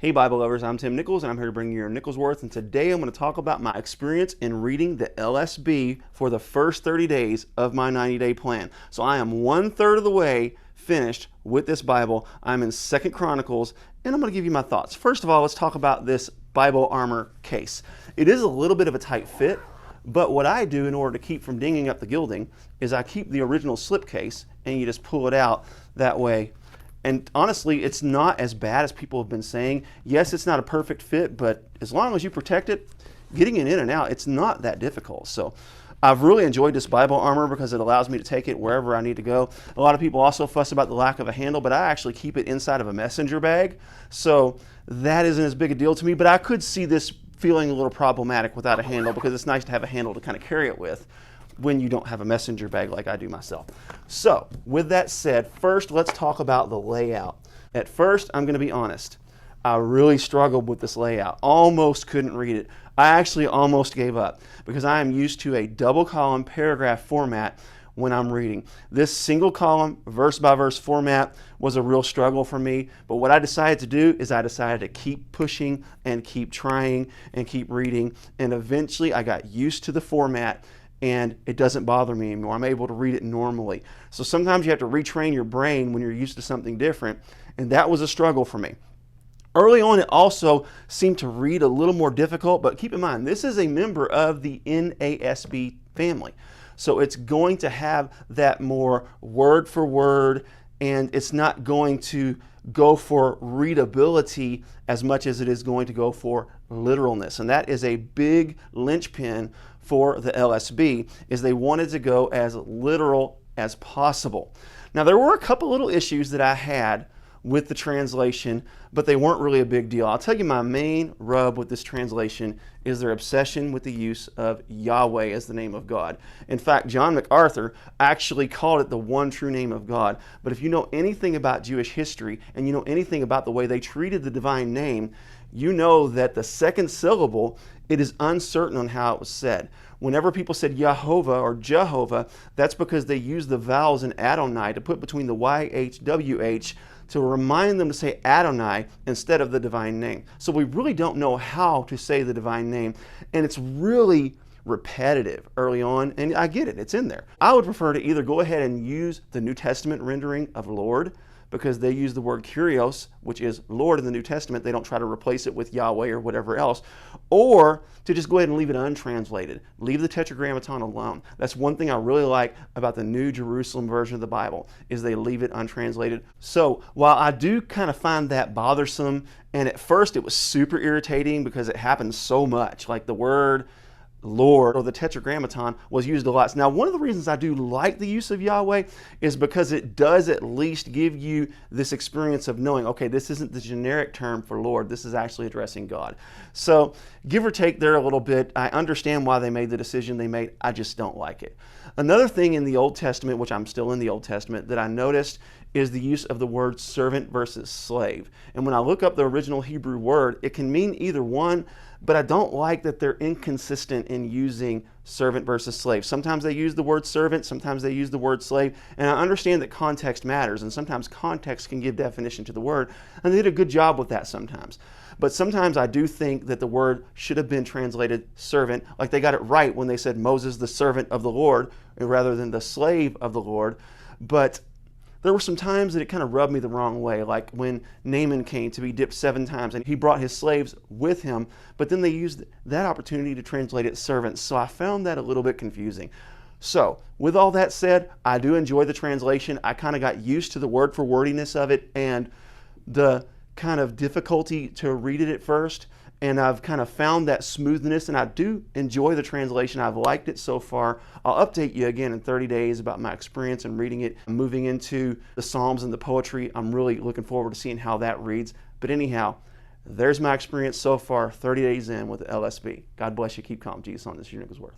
Hey Bible lovers, I'm Tim Nichols and I'm here to bring you your Nichols Worth, and today I'm going to talk about my experience in reading the LSB for the first 30 days of my 90-day plan. So I am 1/3 of the way finished with this Bible. I'm in 2nd Chronicles and I'm going to give you my thoughts. First of all, let's talk about this Bible armor case. It is a little bit of a tight fit, but what I do in order to keep from dinging up the gilding is I keep the original slip case and you just pull it out that way. And honestly, it's not as bad as people have been saying. Yes, it's not a perfect fit, but as long as you protect it, getting it in and out, it's not that difficult. So I've really enjoyed this Bible armor because it allows me to take it wherever I need to go. A lot of people also fuss about the lack of a handle, but I actually keep it inside of a messenger bag. So that isn't as big a deal to me, but I could see this feeling a little problematic without a handle because it's nice to have a handle to kind of carry it with when you don't have a messenger bag like I do myself. So with that said, first let's talk about the layout. At first, I'm going to be honest, I really struggled with this layout. Almost couldn't read it. I actually almost gave up because I am used to a double column paragraph format when I'm reading. This single column verse by verse format was a real struggle for me, but what I decided to do is I decided to keep pushing and keep trying and keep reading, and eventually I got used to the format and it doesn't bother me anymore. I'm able to read it normally. So sometimes you have to retrain your brain when you're used to something different, and that was a struggle for me. Early on, it also seemed to read a little more difficult, but keep in mind, this is a member of the NASB family. So it's going to have that more word for word, and it's not going to go for readability as much as it is going to go for literalness. And that is a big linchpin for the LSB, is they wanted to go as literal as possible. Now, there were a couple little issues that I had with the translation, but they weren't really a big deal. I'll tell you, my main rub with this translation is their obsession with the use of Yahweh as the name of God. In fact, John MacArthur actually called it the one true name of God. But if you know anything about Jewish history and you know anything about the way they treated the divine name, you know that the second syllable, it is uncertain on how it was said. Whenever people said Yahovah or Jehovah, that's because they used the vowels in Adonai to put between the YHWH to remind them to say Adonai instead of the divine name. So we really don't know how to say the divine name, and it's really repetitive early on, and I get it, it's in there. I would prefer to either go ahead and use the New Testament rendering of Lord, because they use the word Kyrios, which is Lord in the New Testament. They don't try to replace it with Yahweh or whatever else, or to just go ahead and leave it untranslated. Leave the Tetragrammaton alone. That's one thing I really like about the New Jerusalem version of the Bible, is they leave it untranslated. So while I do kind of find that bothersome, and at first it was super irritating because it happens so much, like the word Lord or the Tetragrammaton was used a lot. Now, one of the reasons I do like the use of Yahweh is because it does at least give you this experience of knowing, okay, this isn't the generic term for Lord, this is actually addressing God. So give or take there a little bit, I understand why they made the decision they made. I just don't like it. Another thing in the Old Testament, which I'm still in the Old Testament, that I noticed is the use of the word servant versus slave. And when I look up the original Hebrew word, it can mean either one, but I don't like that they're inconsistent in using servant versus slave. Sometimes they use the word servant, sometimes they use the word slave, and I understand that context matters, and sometimes context can give definition to the word, and they did a good job with that sometimes. But sometimes I do think that the word should have been translated servant, like they got it right when they said Moses the servant of the Lord, rather than the slave of the Lord. But there were some times that it kind of rubbed me the wrong way, like when Naaman came to be dipped 7 times and he brought his slaves with him, but then they used that opportunity to translate it servants. So I found that a little bit confusing. So with all that said, I do enjoy the translation. I kind of got used to the word for wordiness of it and the kind of difficulty to read it at first. And I've kind of found that smoothness, and I do enjoy the translation. I've liked it so far. I'll update you again in 30 days about my experience in reading it. I'm moving into the Psalms and the poetry. I'm really looking forward to seeing how that reads. But anyhow, there's my experience so far, 30 days in with the LSB. God bless you. Keep calm. Jesus on this. Your Nichols Worth.